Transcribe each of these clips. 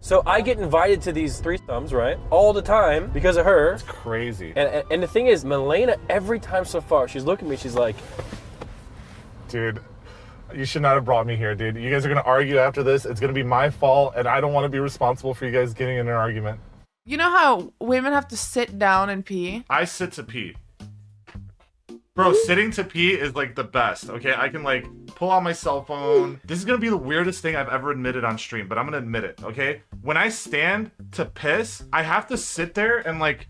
So I get invited to these threesomes, right? All the time because of her. It's crazy. And the thing is, Malena, every time so far, she's looking at me, she's like, dude, you should not have brought me here, dude. You guys are going to argue after this. It's going to be my fault, and I don't want to be responsible for you guys getting in an argument. You know how women have to sit down and pee? I sit to pee. Bro, sitting to pee is like the best, okay? I can like pull out my cell phone. This is gonna be the weirdest thing I've ever admitted on stream, but I'm gonna admit it, okay? When I stand to piss, I have to sit there and like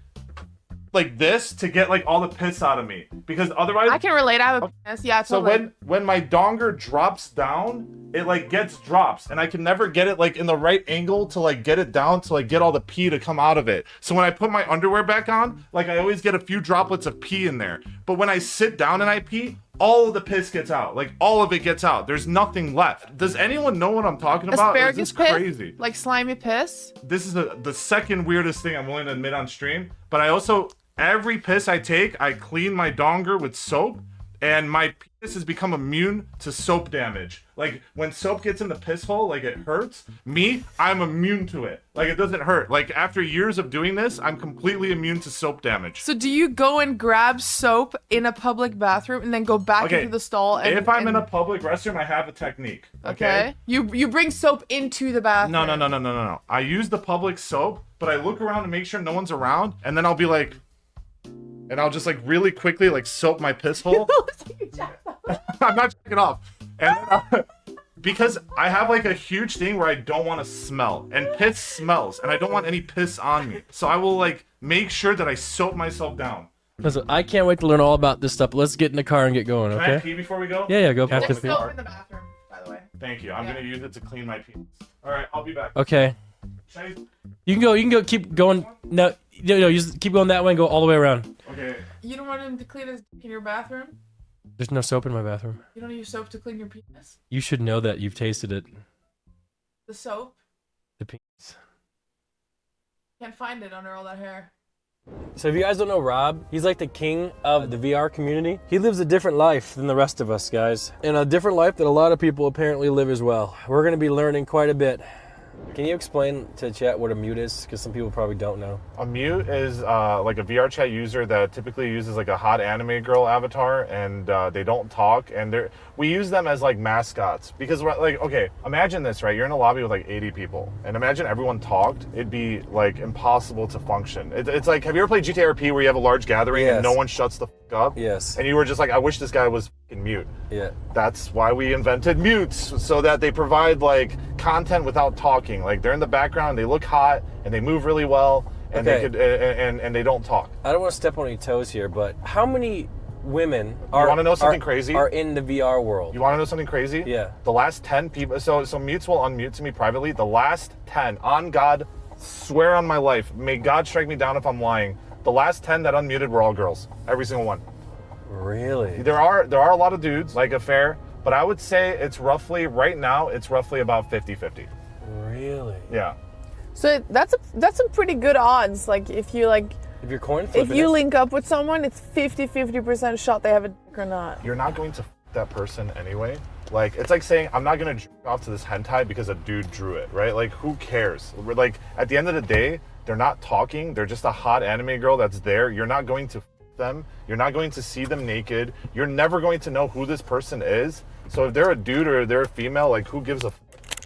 this to get like all the piss out of me, because otherwise I can relate. I have a penis. Yeah, totally. So when my donger drops down, it like gets drops, and I can never get it like in the right angle to like get it down to like get all the pee to come out of it. So when I put my underwear back on, like I always get a few droplets of pee in there. But when I sit down and I pee, all of the piss gets out. Like all of it gets out. There's nothing left. Does anyone know what I'm talking about? Asparagus This is crazy. Piss? Like slimy piss? This is the second weirdest thing I'm willing to admit on stream. But I also, every piss I take, I clean my donger with soap, and my penis has become immune to soap damage. Like when soap gets in the piss hole, like it hurts. Me, I'm immune to it. Like it doesn't hurt. Like after years of doing this, I'm completely immune to soap damage. So do you go and grab soap in a public bathroom and then go back into the stall? And, if I'm in a public restroom, I have a technique. Okay. You bring soap into the bathroom. No. I use the public soap, but I look around to make sure no one's around, and then I'll be like, and I'll just like really quickly like soap my piss hole. I'm not checking off. And then because I have like a huge thing where I don't want to smell, and piss smells, and I don't want any piss on me. So I will like make sure that I soap myself down. listen, I can't wait to learn all about this stuff. Let's get in the car and get going, Can okay? I pee before we go? Yeah, go. There's After soap in the bathroom, by the way. Thank you. I'm gonna use it to clean my penis. All right, I'll be back. Okay. You can go. Keep going. No, just keep going that way and go all the way around. Okay. You don't want him to clean his in your bathroom? There's no soap in my bathroom. You don't use soap to clean your penis? You should know that. You've tasted it. The soap? The penis. Can't find it under all that hair. So if you guys don't know Rob, he's like the king of the VR community. He lives a different life than the rest of us, guys. And a different life that a lot of people apparently live as well. We're gonna be learning quite a bit. Can you explain to chat what a mute is? Because some people probably don't know. A mute is like a VR chat user that typically uses like a hot anime girl avatar, and they don't talk, and we use them as like mascots, because like, okay, imagine this, right? You're in a lobby with like 80 people, and imagine everyone talked. It'd be like impossible to function. It's like, have you ever played GTA RP where you have a large gathering and no one shuts the fuck up? Yes. And you were just like, I wish this guy was fucking mute. Yeah. That's why we invented mutes, so that they provide like content without talking. Like they're in the background, they look hot, and they move really well, and they could and they don't talk. I don't want to step on any toes here, but how many women are? You want to know something crazy? Are in the VR world? You want to know something crazy? Yeah. The last 10 people. So mutes will unmute to me privately. The last 10, on God, swear on my life, may God strike me down if I'm lying. The last 10 that unmuted were all girls. Every single one. Really? There are a lot of dudes, like a fair, but I would say it's roughly, right now, it's roughly about 50-50. Really? Yeah. So that's some pretty good odds. Like if you If you're coin flipping, if you link up with someone, it's 50% shot they have a dick or not. You're not going to f that person anyway. Like, it's like saying, I'm not going to jerk off to this hentai because a dude drew it, right? Like, who cares? Like, at the end of the day, they're not talking. They're just a hot anime girl that's there. You're not going to f them. You're not going to see them naked. You're never going to know who this person is. So if they're a dude or they're a female, like, who gives a f?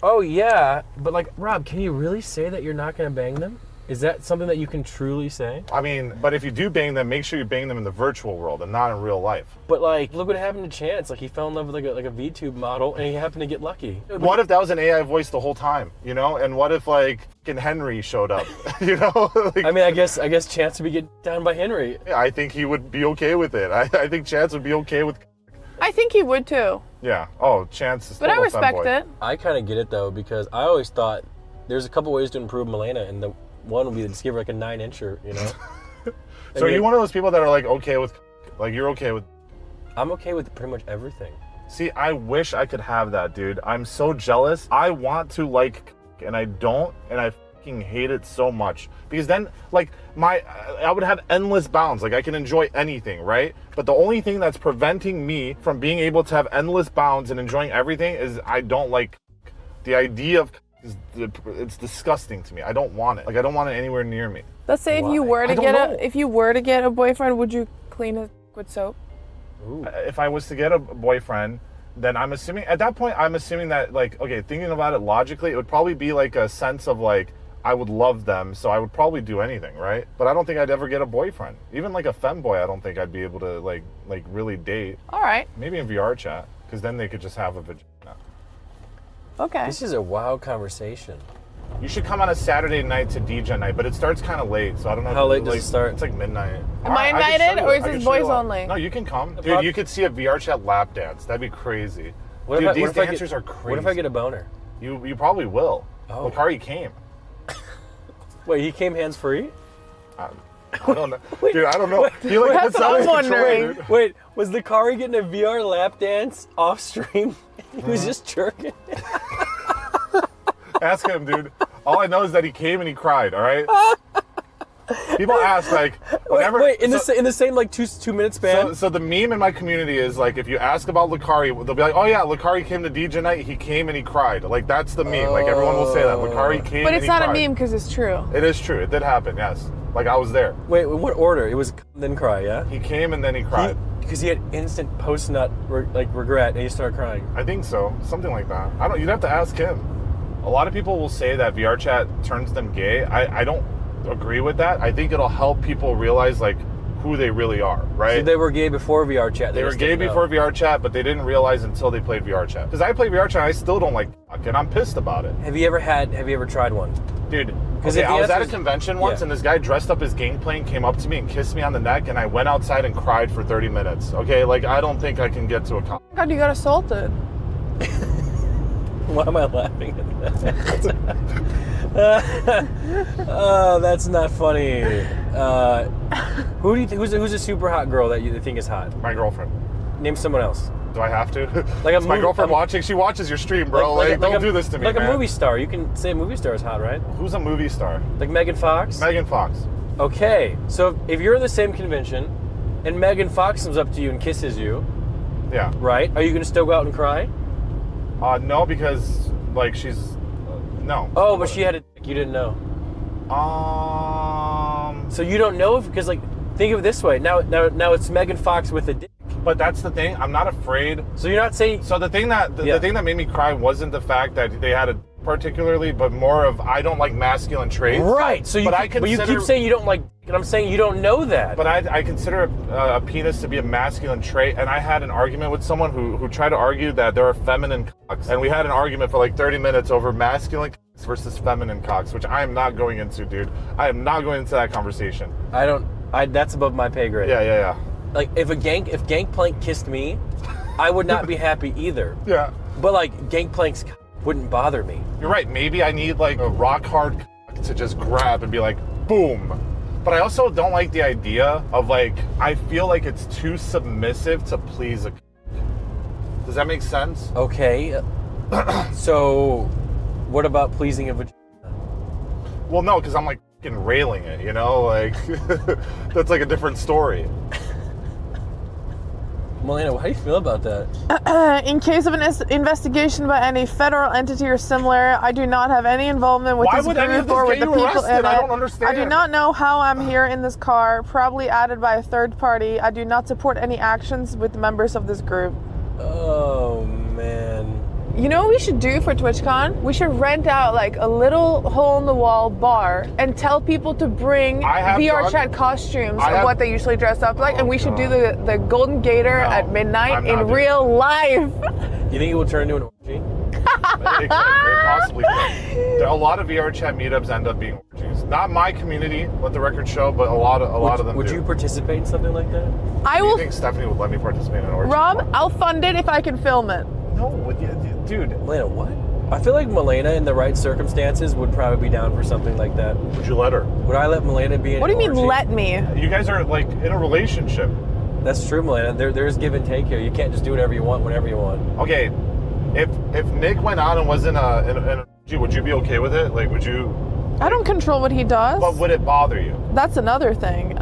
Oh yeah, but like, Rob, can you really say that you're not gonna bang them? Is that something that you can truly say? I mean, but if you do bang them, make sure you bang them in the virtual world and not in real life. But like, look what happened to Chance. Like, he fell in love with like a VTube model, and he happened to get lucky. What if that was an AI voice the whole time, you know? And what if like fucking Henry showed up, you know? Like, I mean, I guess Chance would be getting down by Henry. I think he would be okay with it. I think Chance would be okay with. I think he would too. Yeah. Oh, Chance is. But I respect femboy. it. I kind of get it though, because I always thought there's a couple ways to improve Malena, and the one would be to just give her like a 9-incher, you know? So are you one of those people that are like okay with, like you're okay with? I'm okay with pretty much everything. See, I wish I could have that, dude. I'm so jealous. I want to like, and I don't, and I fucking hate it so much, because then like I would have endless bounds. Like I can enjoy anything, right? But the only thing that's preventing me from being able to have endless bounds and enjoying everything is I don't like the idea of it's disgusting to me. I don't want it. Like I don't want it anywhere near me. Let's say if you were to get a boyfriend, would you clean his with soap? Ooh. If I was to get a boyfriend, then I'm assuming at that point that like, okay, thinking about it logically, it would probably be like a sense of like I would love them, so I would probably do anything, right? But I don't think I'd ever get a boyfriend. Even like a femboy, I don't think I'd be able to like really date. All right. Maybe in VR chat, because then they could just have a vagina. Okay. This is a wild conversation. You should come on a Saturday night to DJ night, but it starts kind of late, so I don't know. How late does it start? It's like midnight. Am I invited, or is this boys only? No, you can come. Dude, you could see a VR chat lap dance. That'd be crazy. Dude, these dancers are crazy. What if I get a boner? You probably will. Oh. Lucari came. Wait, he came hands free? I don't know. Dude, I don't know. He like That's what I'm wondering. Wait, was the Kari getting a VR lap dance off stream? He was just jerking. Ask him, dude. All I know is that he came and he cried, all right? People ask, like, whenever... Wait, in the same, like, two-minute span? So the meme in my community is, like, if you ask about Lucari, they'll be like, oh, yeah, Lucari came to DJ night, he came and he cried. Like, that's the meme. Like, everyone will say that. Lucari came and he cried. But it's not a meme because it's true. It is true. It did happen, yes. Like, I was there. Wait, in what order? It was then cry, yeah? He came and then he cried. Because he had instant post-nut, regret, and he started crying. I think so. Something like that. You'd have to ask him. A lot of people will say that VR chat turns them gay. I don't agree with that. I think it'll help people realize like who they really are, right? So they were gay before VR chat. They were gay before VR chat, but they didn't realize until they played VR chat. Because I play VR chat, and I still don't like fuck, and I'm pissed about it. Have you ever tried one? Dude, okay, I was at a convention once, and this guy dressed up as Gangplank came up to me and kissed me on the neck, and I went outside and cried for 30 minutes. Okay, like I don't think I can get to a con. God, you got assaulted. Why am I laughing at that? Oh, that's not funny. Who's a super hot girl that you think is hot? My girlfriend. Name someone else. Do I have to? Like is my girlfriend watching? She watches your stream, bro. Don't do this to me, Like man. a movie star. You can say a movie star is hot, right? Who's a movie star? Like Megan Fox? Megan Fox. Okay, so if you're in the same convention and Megan Fox comes up to you and kisses you, yeah, right? Are you going to still go out and cry? No, because like she's no. Oh, but she had a dick. You didn't know. So you don't know because like think of it this way. Now it's Megan Fox with a dick. But that's the thing. I'm not afraid. So you're not saying. So the thing that made me cry wasn't the fact that they had a particularly, but more of I don't like masculine traits. Right. So you keep saying you don't like, and I'm saying you don't know that. But I consider a penis to be a masculine trait, and I had an argument with someone who tried to argue that there are feminine cocks, and we had an argument for like 30 minutes over masculine cocks versus feminine cocks, which I am not going into, dude. I am not going into that conversation. That's above my pay grade. Yeah. Like if Gangplank kissed me, I would not be happy either. Yeah. But like Gangplank's wouldn't bother me. You're right. Maybe I need like a rock hard cock to just grab and be like, boom. But I also don't like the idea of like, I feel like it's too submissive to please a cock. Does that make sense? Okay. So what about pleasing a vagina? Well, no, because I'm like fucking railing it, you know? Like, that's like a different story. Malena, how do you feel about that? In case of an investigation by any federal entity or similar, I do not have any involvement with this group or with the people in it. I don't understand. I do not know how I'm here in this car, probably added by a third party. I do not support any actions with members of this group. Oh, man. You know what we should do for TwitchCon? We should rent out like a little hole-in-the-wall bar and tell people to bring VR chat costumes of what they usually dress up like, and we should do the Golden Gator at midnight in real life. You think it will turn into an orgy? It possibly could. A lot of VR chat meetups end up being orgies. Not my community, let the record show, but a lot of them Would do. you participate in something like that? I will. Do you think Stephanie would let me participate in an orgy? Rob, I'll fund it if I can film it. No, dude. Malena, what? I feel like Malena, in the right circumstances, would probably be down for something like that. Would you let her? Would I let Malena be in What do you mean, orgy? let me? You guys are like in a relationship. That's true, Malena. There's give and take here. You can't just do whatever you want whenever you want. Okay, if Nick went out and was in an orgy, would you be okay with it? Like, would you? I don't control what he does. But would it bother you? That's another thing.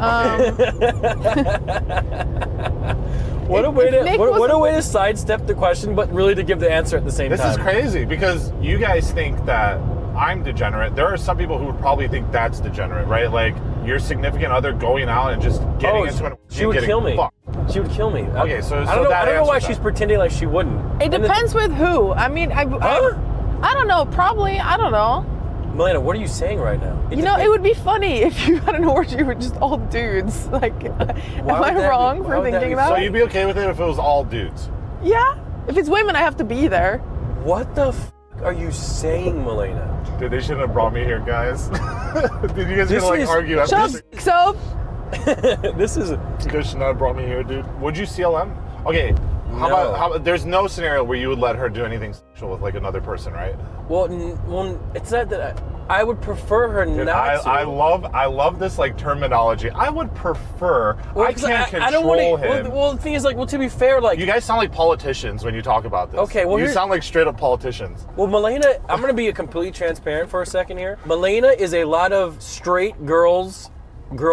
What a way to sidestep the question, but really to give the answer at the same time. This is crazy because you guys think that I'm degenerate. There are some people who would probably think that's degenerate, right? Like your significant other going out and just getting into an she would kill me. Fucked. She would kill me. Okay, so I don't know why she's pretending like she wouldn't. It depends with who. I mean, I don't know. Probably, I don't know. Malena, what are you saying right now? It would be funny if you, I don't know, you were just all dudes. Like, am I wrong for thinking that? So you'd be okay with it if it was all dudes? Yeah. If it's women, I have to be there. What the f are you saying, Malena? Dude, they shouldn't have brought me here, guys. Dude, you guys are gonna argue after Shut this? up, This is... You guys should not have brought me here, dude. Would you CLM? Okay, how about there's no scenario where you would let her do anything sexual with like another person, right? Well, it's not that I would prefer her Dude, not to. I love this like terminology. I would prefer. I can't control him. Well, the thing is, like, well, to be fair, like, you guys sound like politicians when you talk about this. Okay, well, you sound like straight up politicians. Well, Malena, I'm gonna be completely transparent for a second here. Malena is a lot of straight girl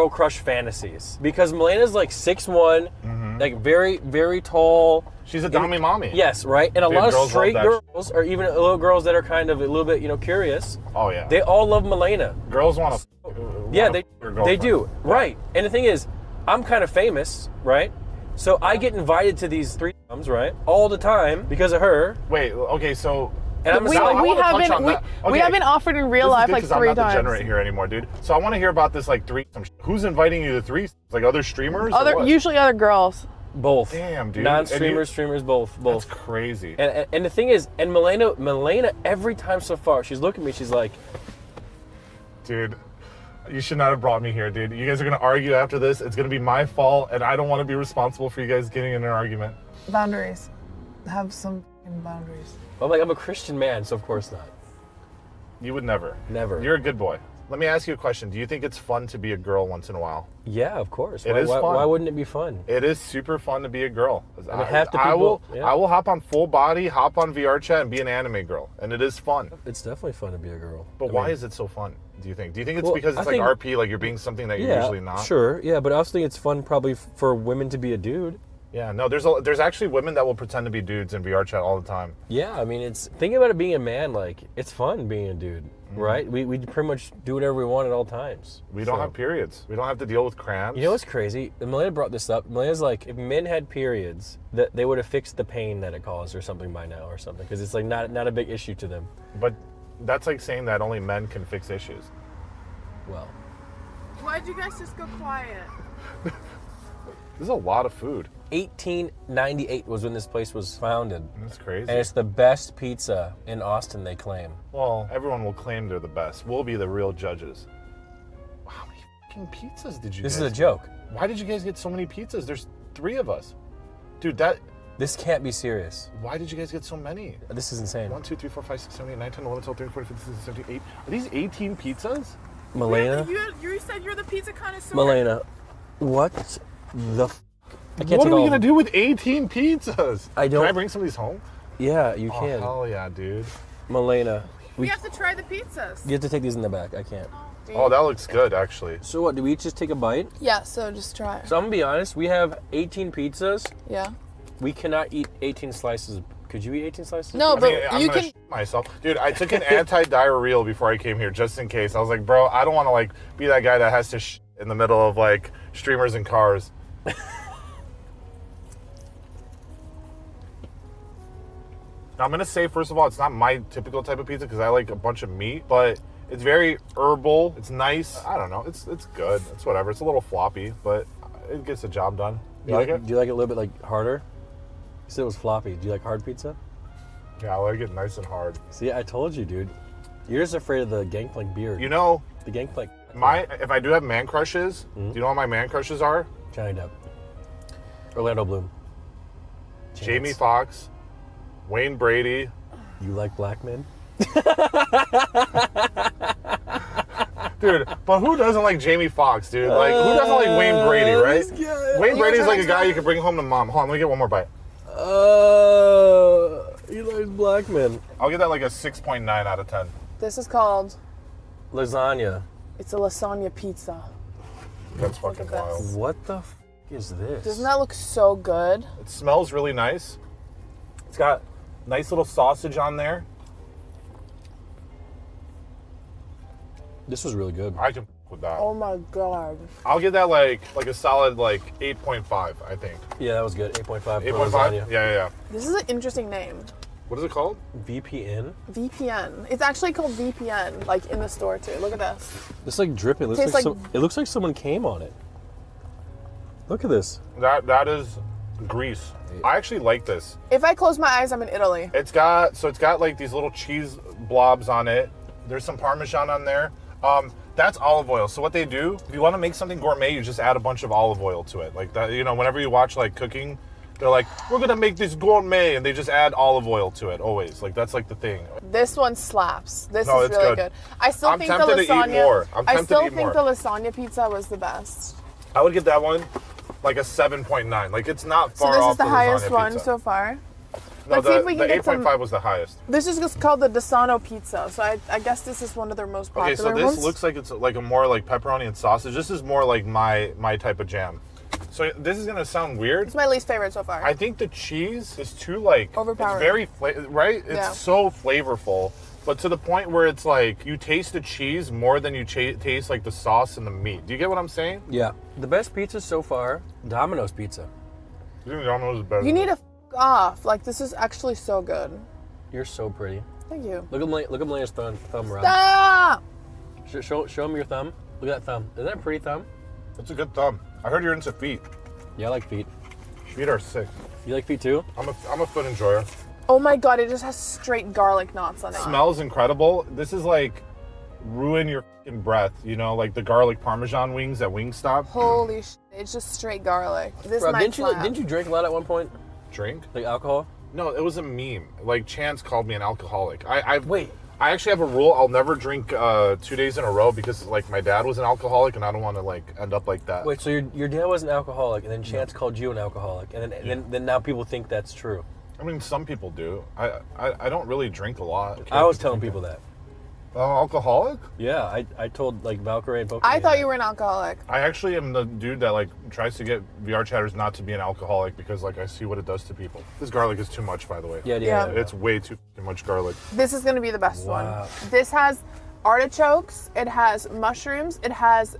crush fantasies because Malena's like 6'1", like very, very tall. She's a dummy mommy. Yes, right? And a lot of straight girls, or even little girls that are kind of a little bit, curious. Oh, yeah. They all love Malena. Girls want to. Yeah, they do. Right. And the thing is, I'm kind of famous, right? So I get invited to these threesomes, right? All the time because of her. Wait, okay, so. And we have been offered in real life like 3 times. I'm not degenerate here anymore, dude. So I want to hear about this like threesome. Who's inviting you to threesomes? Like other streamers? Usually other girls. Both. Damn, dude. Non-streamers, streamers, both. That's crazy. And the thing is, and Malena, every time so far, she's looking at me, she's like, dude, you should not have brought me here, dude. You guys are going to argue after this. It's going to be my fault, and I don't want to be responsible for you guys getting in an argument. Boundaries. Have some boundaries. I'm a Christian man, so of course not. You would never. Never. You're a good boy. Let me ask you a question. Do you think it's fun to be a girl once in a while? Yeah, of course. It is fun. Why wouldn't it be fun? It is super fun to be a girl. I will hop on full body, hop on VR chat, and be an anime girl, and it is fun. It's definitely fun to be a girl. But why is it so fun? Do you think? Do you think it's because it's like RP, like you're being something that you're usually not? Sure. Yeah, but I also think it's fun probably for women to be a dude. Yeah, no, there's actually women that will pretend to be dudes in VR chat all the time. Yeah, I mean, thinking about it being a man, like, it's fun being a dude, right? We pretty much do whatever we want at all times. We don't have periods. We don't have to deal with cramps. You know what's crazy? Malena brought this up. Malena's like, if men had periods, that they would have fixed the pain that it caused or something by now or something, because it's like not a big issue to them. But that's like saying that only men can fix issues. Well. Why'd you guys just go quiet? This is a lot of food. 1898 was when this place was founded. That's crazy. And it's the best pizza in Austin, they claim. Well, everyone will claim they're the best. We'll be the real judges. How many fucking pizzas did you This guys is a joke. Why did you guys get so many pizzas? There's 3 of us. Dude, This can't be serious. Why did you guys get so many? This is insane. 1, 2, 3, 4, 5, 6, 7, 8, 9, 10, 11, 12, 13, 14, 15, 16, 17, 18. Are these 18 pizzas? Malena? You said you're the pizza connoisseur. Malena, what the I can't what take are we all going to do with 18 pizzas? Can I bring some of these home? Yeah, you can. Oh, hell yeah, dude. Malena. We have to try the pizzas. You have to take these in the back. I can't. Oh, that looks good, actually. So what, do we each just take a bite? Yeah, so just try. So I'm going to be honest. We have 18 pizzas. Yeah. We cannot eat 18 slices. Could you eat 18 slices? No, but you can. Myself, dude. I took an anti-diarrheal before I came here, just in case. I was like, bro, I don't want to like be that guy that has to in the middle of like streamers and cars. Now, I'm gonna say first of all, it's not my typical type of pizza because I like a bunch of meat, but it's very herbal. It's nice. I don't know. It's good. It's whatever. It's a little floppy, but it gets the job done. You like it? Do you like it a little bit like harder? You said it was floppy. Do you like hard pizza? Yeah, I like it nice and hard. See, I told you, dude. You're just afraid of the Gangplank beard. You know, the Gangplank. If I do have man crushes, do you know what my man crushes are? Johnny Depp. Orlando Bloom. Jamie Foxx. Wayne Brady. You like black men? Dude, but who doesn't like Jamie Foxx, dude? Like, who doesn't like Wayne Brady, right? Wayne Brady's like a guy you could bring home to mom. Hold on, let me get one more bite. He likes black men. I'll get that like a 6.9 out of 10. This is called lasagna. It's a lasagna pizza. That's fucking wild. What the f is this? Doesn't that look so good? It smells really nice. It's got nice little sausage on there. This was really good. I can f with that. Oh my god. I'll give that like a solid like 8.5, I think. Yeah, that was good. 8.5. 8.5? Yeah. This is an interesting name. What is it called? VPN. VPN. It's actually called VPN, like in the store too. Look at this. It's like dripping. It looks Tastes like, it looks like someone came on it. Look at this. That is grease. I actually like this. If I close my eyes, I'm in Italy. It's got like these little cheese blobs on it. There's some Parmesan on there. That's olive oil. So what they do, if you want to make something gourmet, you just add a bunch of olive oil to it. Like that, you know, whenever you watch like cooking, they're like, we're gonna make this gourmet, and they just add olive oil to it always. Like that's like the thing. This one slaps. This No, is it's really good. good. I still I'm think the tempted to eat lasagna. more. I'm I tempted to still eat think more. the lasagna pizza was the best. I would give that one like a 7.9. Like it's not So far this off is the lasagna highest one pizza. so far. No, Let's see if we the can get some. 8.5 was the highest. This is just called the Desano pizza, so I guess this is one of their most popular Okay, so this ones. looks like it's like a more like pepperoni and sausage. This is more like my type of jam. So this is gonna sound weird. It's my least favorite so far. I think the cheese is too like Overpowering. It's very right. It's Yeah. so flavorful, but to the point where it's like you taste the cheese more than you taste like the sauce and the meat. Do you get what I'm saying? Yeah. The best pizza so far, Domino's pizza. You think Domino's is better? You need to f off. Like this is actually so good. You're so pretty. Thank you. Look at Melena's thumb, Rob. Stop! Show me your thumb. Look at that thumb. Is that a pretty thumb? It's a good thumb. I heard you're into feet. Yeah, I like feet. Feet are sick. You like feet too? I'm a foot enjoyer. Oh my god, it just has straight garlic knots on it. Smells incredible. This is like ruin your f***ing breath. You know, like the garlic Parmesan wings at Wingstop. Holy shit, it's just straight garlic. This Rob, might slap. didn't you drink a lot at one point? Drink? Like alcohol? No, it was a meme. Like Chance called me an alcoholic. Wait. I actually have a rule. I'll never drink 2 days in a row because like my dad was an alcoholic and I don't want to like end up like that. Wait, so your dad was an alcoholic, and then Chance called you an alcoholic, and then now people think that's true. I mean, some people do. I don't really drink a lot. I was telling people that. Alcoholic? Yeah, I told like Valkyrie and Pokemon. I thought you were an alcoholic. I actually am the dude that like tries to get VR chatters not to be an alcoholic because like I see what it does to people. This garlic is too much, by the way. Yeah. It's way too much garlic. This is gonna be the best Wow. one. This has artichokes, it has mushrooms, it has,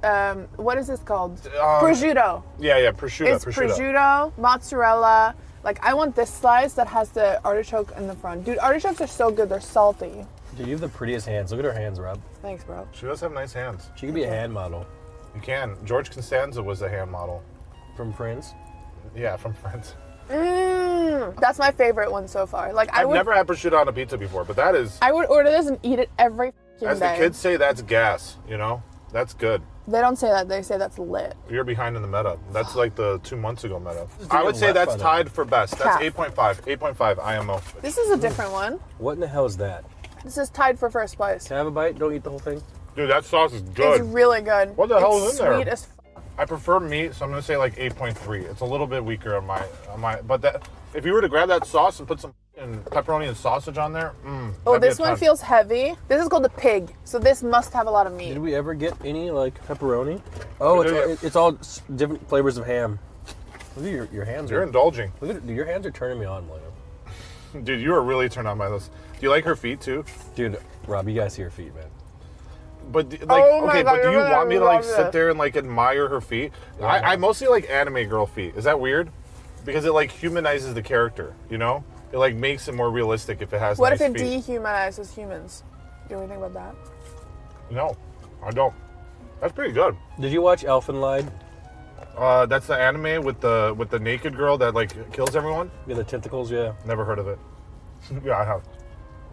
what is this called? Prosciutto. Yeah, prosciutto. It's prosciutto, mozzarella. Like, I want this slice that has the artichoke in the front. Dude, artichokes are so good, they're salty. Dude, you have the prettiest hands. Look at her hands, Rob. Thanks, bro. She does have nice hands. She could be a hand model You can. George Constanza was a hand model. from Friends. Yeah, from Friends. That's my favorite one so far. Like, I've never had prosciutto on a pizza before, but that is, I would order this and eat it every as day. the kids say, that's gas, you know? That's good. They don't say that, they say that's lit. You're behind in the meta. That's like the 2 months ago meta. Just I to would get say left that's on it. tied for best. That's Cap. 8.5. 8.5 IMO. This is a different one. What in the hell is that? This is tied for first place. Can I have a bite? Don't eat the whole thing. Dude, that sauce is It's good. really good. What the hell It's is in there? Sweet as I prefer meat, so I'm gonna say like 8.3. It's a little bit weaker on my. But that, if you were to grab that sauce and put some pepperoni and sausage on there, Oh, that'd be this a one 10. feels heavy. This is called the pig, so this must have a lot of meat. Did we ever get any like pepperoni? Oh, We did. it's all different flavors of ham. Look at your hands. You're indulging, Look at your hands are turning me on, Malena. dude. You are really turned on by this. Do you like her feet too? Dude, Rob, you guys see her feet, man. But like, Oh my okay, God, but do you you're gonna want me to like love sit this. there and like admire her feet? Yeah. I mostly like anime girl feet. Is that weird? Because it like humanizes the character, you know? It like makes it more realistic if it has What nice if it feet. dehumanizes humans? Do you ever think about that? No, I don't. That's pretty good. Did you watch Elfenlied? That's the anime with the naked girl that like kills everyone. Yeah, the tentacles, yeah. Never heard of it. Yeah, I have.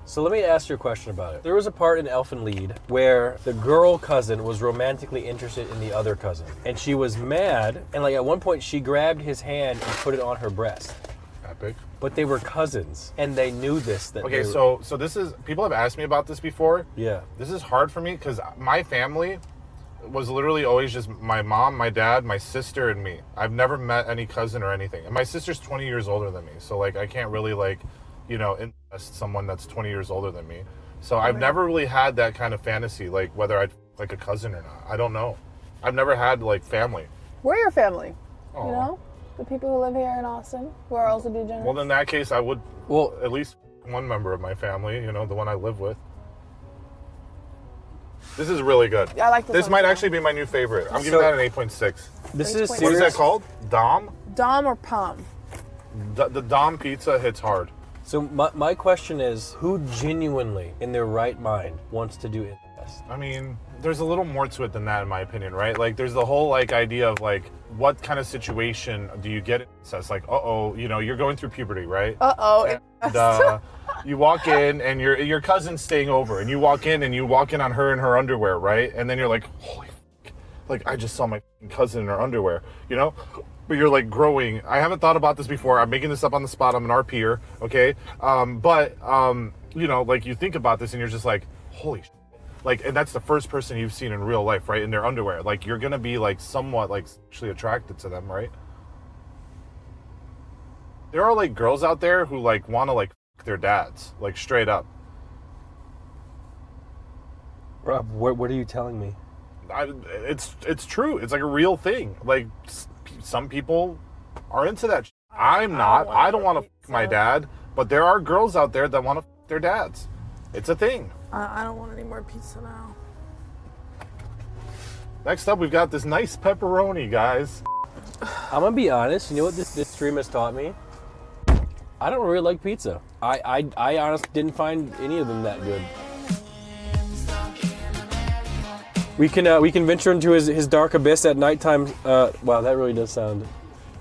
So let me ask you a question about it. There was a part in Elfenlied where the girl cousin was romantically interested in the other cousin. And she was mad, and like at one point she grabbed his hand and put it on her breast. Epic. But they were cousins, and they knew this. That Okay, they were- so this is, people have asked me about this before. Yeah. This is hard for me because my family was literally always just my mom, my dad, my sister, and me. I've never met any cousin or anything. And my sister's 20 years older than me. So like I can't really like, you know, invest someone that's 20 years older than me. So I've never really had that kind of fantasy, like whether I'd like a cousin or not. I don't know. I've never had like family. We're your family. You know, the people who live here in Austin who are also degenerates. Well, in that case, I would. Well, at least one member of my family. You know, the one I live with. This is really good. I like this. This might actually be my new favorite. I'm giving that an 8.6. This is What is that called? Dom? Dom or Pom? The Dom pizza hits hard. So my question is, who genuinely, in their right mind, wants to do incest? I mean, there's a little more to it than that, in my opinion, right? Like, there's the whole like idea of like, what kind of situation do you get incest? Like, you know, you're going through puberty, right? And, you walk in and your cousin's staying over, and you walk in on her in her underwear, right? And then you're like, holy fuck, like I just saw my cousin in her underwear, you know? But you're like growing. I haven't thought about this before. I'm making this up on the spot. I'm an RPer, okay? You know, like you think about this and you're just like, holy shit. Like, and that's the first person you've seen in real life, right? In their underwear. Like, you're gonna be like somewhat like sexually attracted to them, right? There are like girls out there who like want to like f their dads, like straight up. Rob, what are you telling me? It's true. It's like a real thing. Like, some people are into that. I'm not. I don't want to f my dad, but there are girls out there that want to f their dads. It's a thing. I don't want any more pizza now. Next up, we've got this nice pepperoni, guys. I'm gonna be honest. You know what this stream has taught me? I don't really like pizza. I honestly didn't find any of them that good. We can venture into his dark abyss at nighttime. Wow, that really does sound.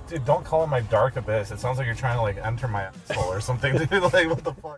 Dude, don't call it my dark abyss. It sounds like you're trying to like enter my asshole or something. Dude, like what the fuck?